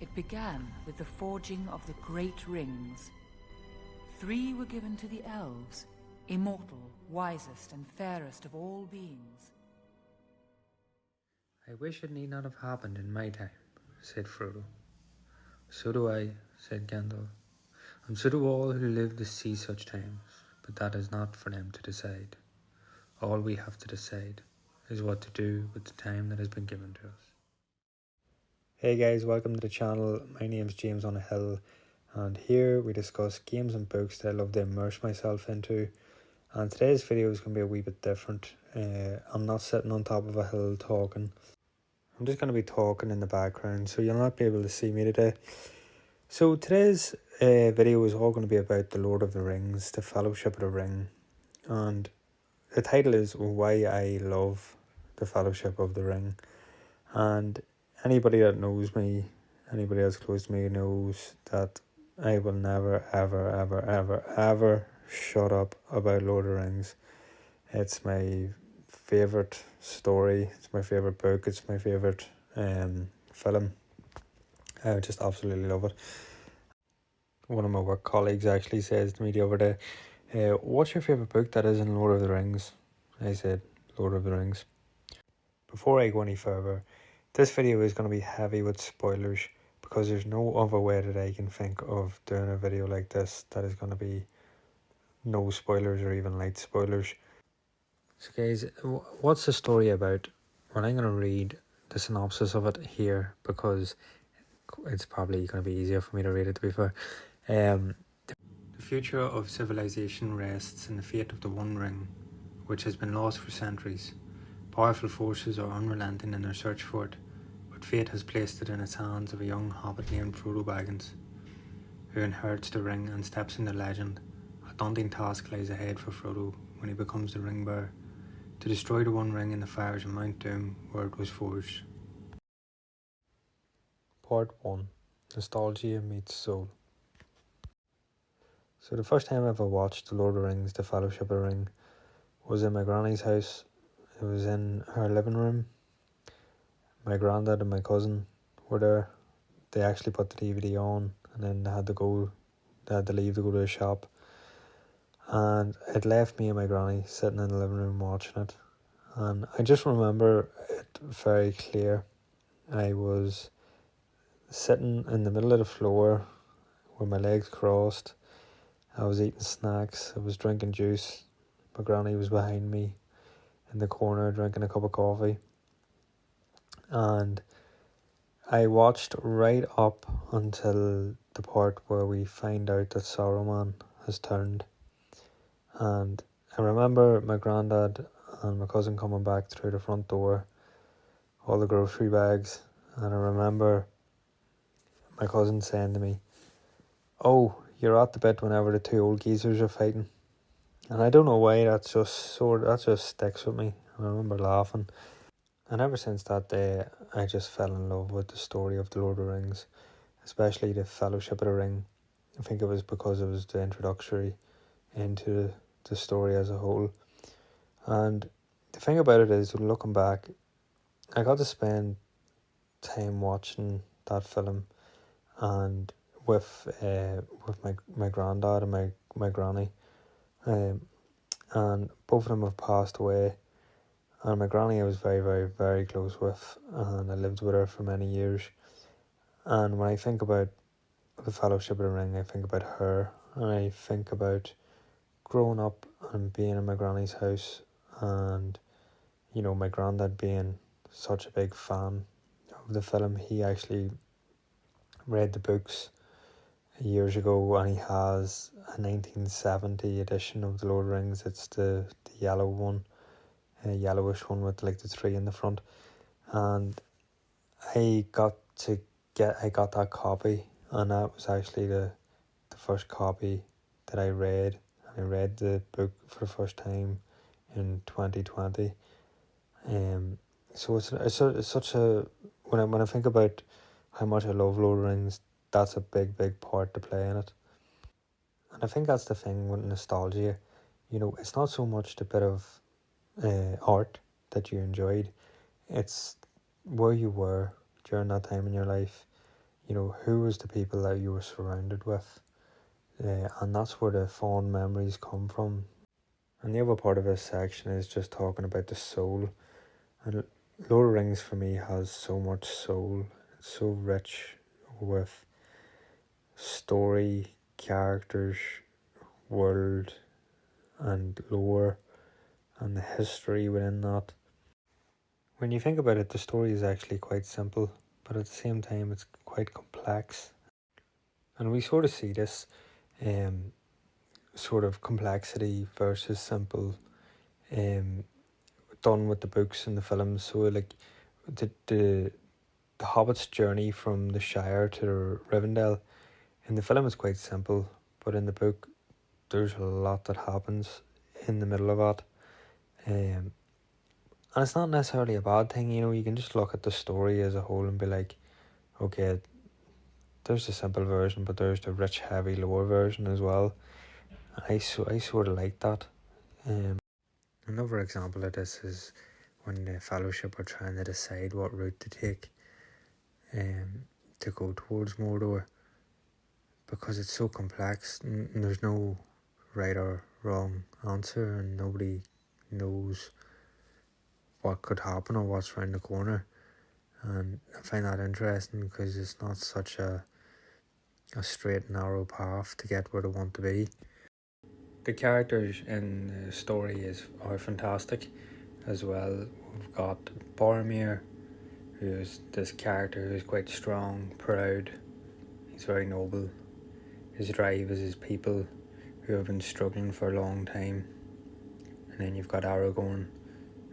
It began with the forging of the great rings. 3 were given to the elves, immortal, wisest and fairest of all beings. I wish it need not have happened in my time, said Frodo. So do I, said Gandalf, and so do all who live to see such times, but that is not for them to decide. All we have to decide is what to do with the time that has been given to us. Hey guys, welcome to the channel. My name's James on a Hill, and here we discuss games and books that I love to immerse myself into. And today's video is going to be a wee bit different. I'm not sitting on top of a hill talking. I'm just going to be talking in the background, so you'll not be able to see me today. So today's video is all going to be about The Lord of the Rings, The Fellowship of the Ring. And the title is Why I Love The Fellowship of the Ring. And anybody that knows me, anybody that's close to me knows that I will never, ever shut up about Lord of the Rings. It's my favourite story, it's my favourite book, it's my favourite film. I just absolutely love it. One of my work colleagues actually says to me the other day, what's your favourite book that isn't Lord of the Rings? I said, Lord of the Rings. Before I go any further, this video is going to be heavy with spoilers because there's no other way that I can think of doing a video like this that is going to be no spoilers or even light spoilers. So guys, what's the story about? Well, I'm going to read the synopsis of it here because it's probably going to be easier for me to read it, to be fair. The future of civilization rests in the fate of the One Ring, which has been lost for centuries. Powerful forces are unrelenting in their search for it, but fate has placed it in its hands of a young hobbit named Frodo Baggins, who inherits the ring and steps into legend. A daunting task lies ahead for Frodo when he becomes the ring bearer, to destroy the One Ring in the fires of Mount Doom where it was forged. Part 1. Nostalgia meets soul. So the first time I ever watched The Lord of the Rings, The Fellowship of the Ring, was in my granny's house. It was in her living room. My granddad and my cousin were there. They actually put the DVD on and then they had to leave to go to a shop. And it left me and my granny sitting in the living room watching it. And I just remember it very clear. I was sitting in the middle of the floor with my legs crossed. I was eating snacks. I was drinking juice. My granny was behind me in the corner drinking a cup of coffee. And I watched right up until the part where we find out that Saruman has turned. And I remember my granddad and my cousin coming back through the front door, all the grocery bags, and I remember my cousin saying to me, "Oh, you're at the bit whenever the 2 old geezers are fighting." And I don't know why that just sticks with me. I remember laughing. And ever since that day, I just fell in love with the story of The Lord of the Rings, especially the Fellowship of the Ring. I think it was because it was the introductory into the story as a whole. And the thing about it is, looking back, I got to spend time watching that film and with my granddad and my granny, and both of them have passed away. And my granny I was very close with, and I lived with her for many years. And when I think about the Fellowship of the Ring, I think about her, and I think about growing up and being in my granny's house, and you know, my granddad being such a big fan of the film. He actually read the books years ago, and he has a 1970 edition of The Lord of the Rings. It's the yellow one, a yellowish one with like the 3 in the front. And I got that copy, and that was actually the first copy that I read. I read the book for the first time in 2020. So it's such a, when I think about how much I love Lord of the Rings, that's a big part to play in it. And I think that's the thing with nostalgia. You know, it's not so much the bit of art that you enjoyed, it's where you were during that time in your life. who was the people that you were surrounded with, and that's where the fond memories come from. And the other part of this section is just talking about the soul. And Lord of the Rings for me has so much soul. It's so rich with story, characters, world, and lore, and the history within that. When you think about it, the story is actually quite simple, but at the same time, it's quite complex. And we sort of see this sort of complexity versus simple done with the books and the films. So like the Hobbit's journey from the Shire to Rivendell in the film is quite simple, but in the book there's a lot that happens in the middle of that. And it's not necessarily a bad thing, you can just look at the story as a whole and be like, okay, there's the simple version, but there's the rich, heavy, lore version as well. And I sort of like that. Another example of this is when the Fellowship are trying to decide what route to take to go towards Mordor, because it's so complex and there's no right or wrong answer, and nobody knows what could happen or what's around the corner. And I find that interesting because it's not such a straight narrow path to get where they want to be. The characters in the story are fantastic as well. We've got Boromir, who's this character who's quite strong, proud. He's very noble. His drive is his people who have been struggling for a long time. And then you've got Aragorn,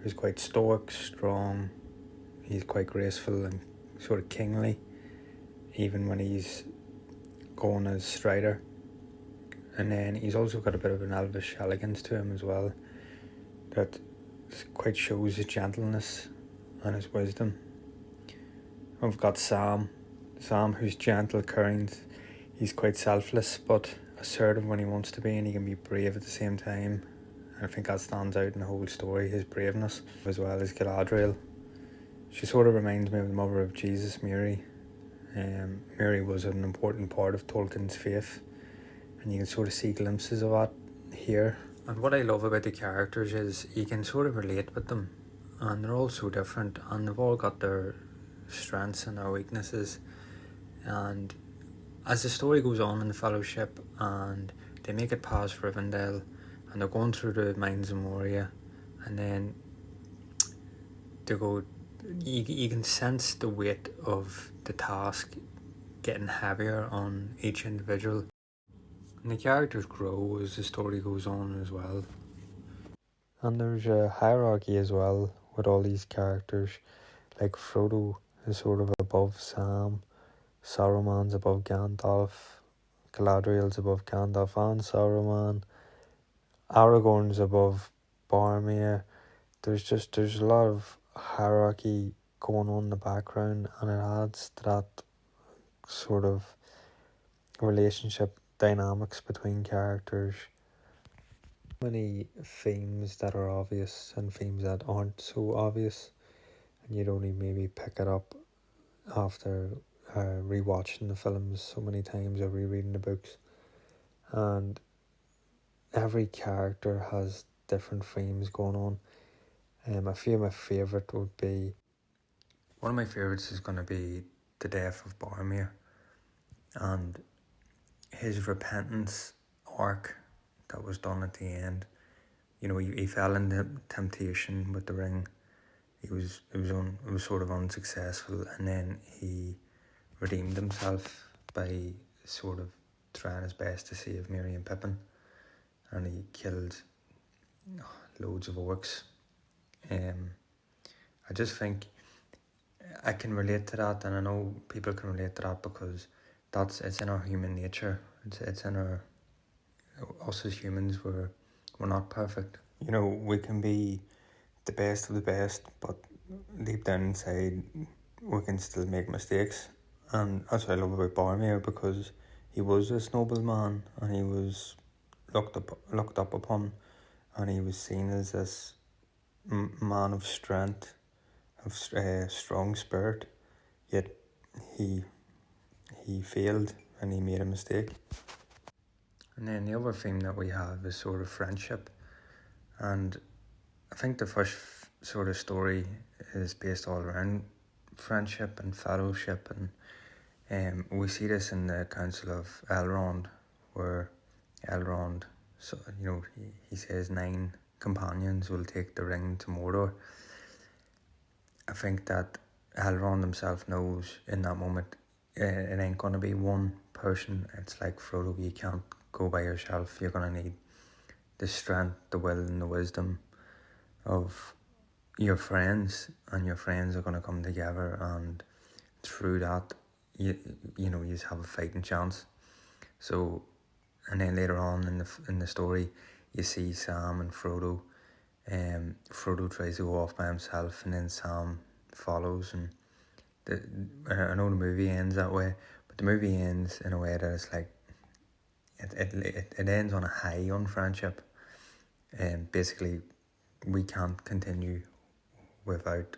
who's quite stoic, strong. He's quite graceful and sort of kingly, even when he's going as Strider. And then he's also got a bit of an elvish elegance to him as well, that quite shows his gentleness and his wisdom. We've got Sam, who's gentle, kind. He's quite selfless but assertive when he wants to be, and he can be brave at the same time. And I think that stands out in the whole story, his braveness. As well as Galadriel. She sort of reminds me of the mother of Jesus, Mary. Mary was an important part of Tolkien's faith, and you can sort of see glimpses of that here. And what I love about the characters is you can sort of relate with them, and they're all so different, and they've all got their strengths and their weaknesses. And as the story goes on in the Fellowship and they make it past Rivendell and they're going through the mines of Moria, and then they go, you can sense the weight of the task getting heavier on each individual. And the characters grow as the story goes on as well. And there's a hierarchy as well with all these characters. Like Frodo is sort of above Sam, Saruman's above Gandalf, Galadriel's above Gandalf and Saruman, Aragorn's above Boromir. There's a lot of hierarchy going on in the background, and it adds to that sort of relationship dynamics between characters. Many themes that are obvious and themes that aren't so obvious, and you'd only maybe pick it up after rewatching the films so many times or rereading the books. And every character has different themes going on. A few of my favourite would be, one of my favourites is going to be the death of Boromir and his repentance arc that was done at the end. He fell into temptation with the ring. It was sort of unsuccessful, and then he redeemed himself by sort of trying his best to save Merry and Pippin, and he killed loads of orcs. I just think I can relate to that, and I know people can relate to that because it's in our human nature. It's in us as humans. We're not perfect. We can be the best of the best, but deep down inside we can still make mistakes. And that's what I love about Boromir, because he was this noble man and he was looked up upon, and he was seen as this man of strength, of strong spirit. Yet he he failed and he made a mistake. And then the other theme that we have is sort of friendship. And I think the first sort of story is based all around friendship and fellowship, and we see this in the Council of Elrond, where Elrond, so he says 9 companions will take the ring to Mordor. I think that Elrond himself knows in that moment it ain't gonna be one person. It's like, Frodo, you can't go by yourself. You're gonna need the strength, the will, and the wisdom of your friends, and your friends are gonna come together, and through that, you have a fighting chance. So, and then later on in the story, you see Sam and Frodo. Frodo tries to go off by himself, and then Sam follows. And I know the movie ends that way, but the movie ends in a way that it's like it ends on a high on friendship, and basically we can't continue without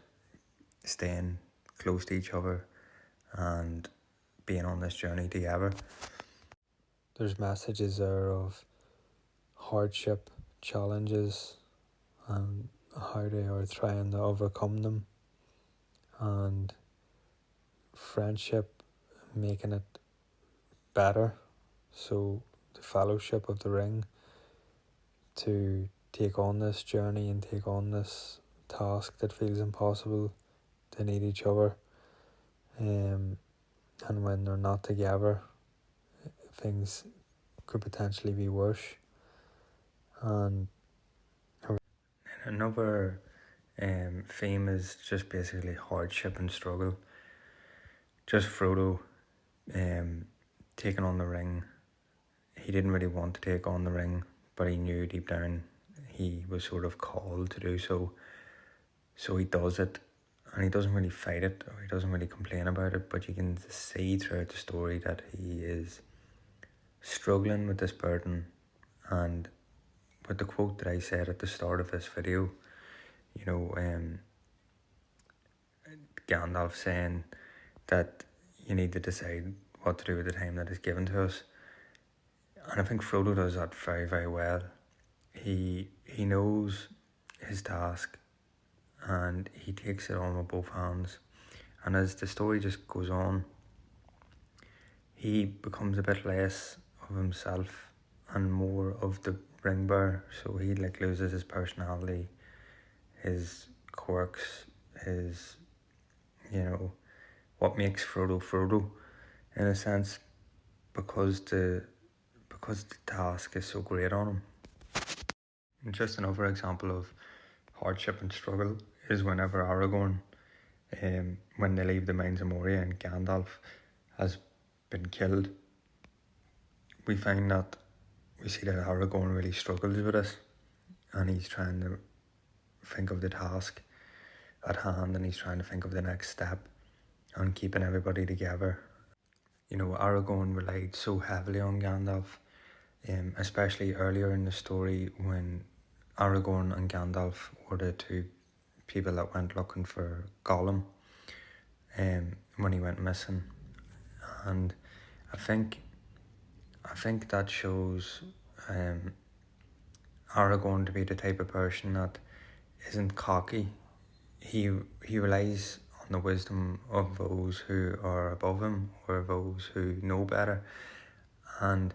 staying close to each other and being on this journey together. There's messages there of hardship, challenges, and how they are trying to overcome them, and friendship making it better. So the Fellowship of the Ring, to take on this journey and take on this task that feels impossible, they need each other, and when they're not together, things could potentially be worse. And another theme is just basically hardship and struggle. Just Frodo taking on the ring. He didn't really want to take on the ring, but he knew deep down he was sort of called to do so. So he does it, and he doesn't really fight it, or he doesn't really complain about it, but you can see throughout the story that he is struggling with this burden. And with the quote that I said at the start of this video, Gandalf saying that you need to decide what to do with the time that is given to us. And I think Frodo does that very, very well. He knows his task, and he takes it on with both hands. And as the story just goes on, he becomes a bit less of himself and more of the ring bearer. So he loses his personality, his quirks, his what makes Frodo Frodo, in a sense, because the task is so great on him. And just another example of hardship and struggle is whenever Aragorn, when they leave the Mines of Moria and Gandalf has been killed, we see that Aragorn really struggles with this, and he's trying to think of the task at hand, and he's trying to think of the next step and keeping everybody together. Aragorn relied so heavily on Gandalf, especially earlier in the story when Aragorn and Gandalf were the 2 people that went looking for Gollum when he went missing. And I think that shows Aragorn to be the type of person that isn't cocky. He relies on the wisdom of those who are above him, or those who know better. And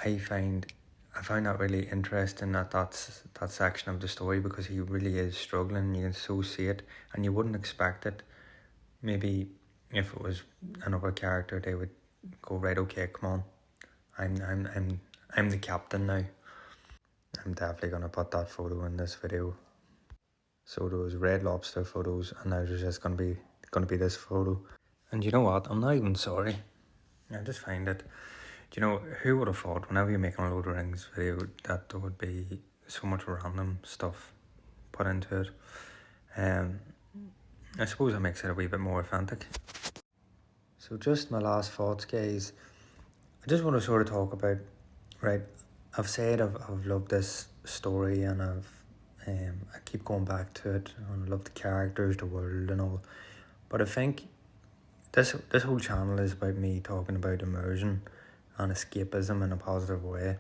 I find that really interesting, that section of the story, because he really is struggling. You can so see it, and you wouldn't expect it. Maybe if it was another character, they would go, right, okay, come on, I'm the captain now. I'm definitely gonna put that photo in this video. So there was Red Lobster photos, and now there's just gonna be this photo. And you know what? I'm not even sorry. I just find it. Who would have thought, whenever you're making a Lord of the Rings video, that there would be so much random stuff put into it. I suppose it makes it a wee bit more authentic. So just my last thoughts, guys. I just want to sort of talk about, right, I've said I've loved this story, and I keep going back to it, and I love the characters, the world and all. But I think this whole channel is about me talking about immersion and escapism in a positive way.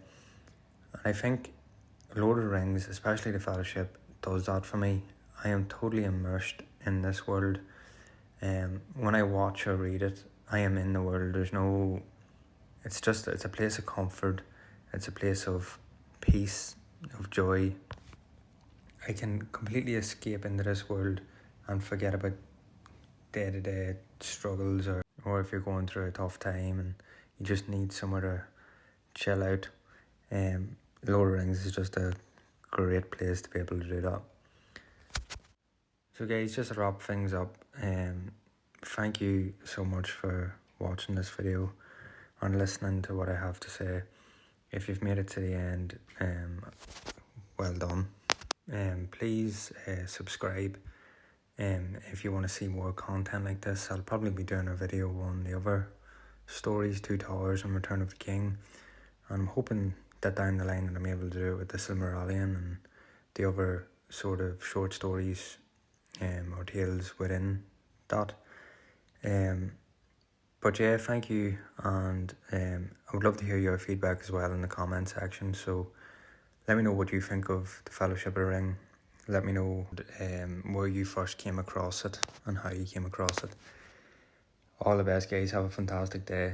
And I think Lord of the Rings, especially the Fellowship, does that for me. I am totally immersed in this world. When I watch or read it, I am in the world. It's a place of comfort. It's a place of peace, of joy. I can completely escape into this world and forget about day-to-day struggles, or if you're going through a tough time and you just need somewhere to chill out. Lord of the Rings is just a great place to be able to do that. So guys, just to wrap things up, thank you so much for watching this video and listening to what I have to say. If you've made it to the end, well done. Please subscribe. If you want to see more content like this, I'll probably be doing a video on the other stories, Two Towers and Return of the King. And I'm hoping that down the line that I'm able to do it with the Silmarillion and the other sort of short stories or tales within that. But yeah, thank you, and I would love to hear your feedback as well in the comment section. So let me know what you think of the Fellowship of the Ring. Let me know where you first came across it and how you came across it. All the best, guys. Have a fantastic day.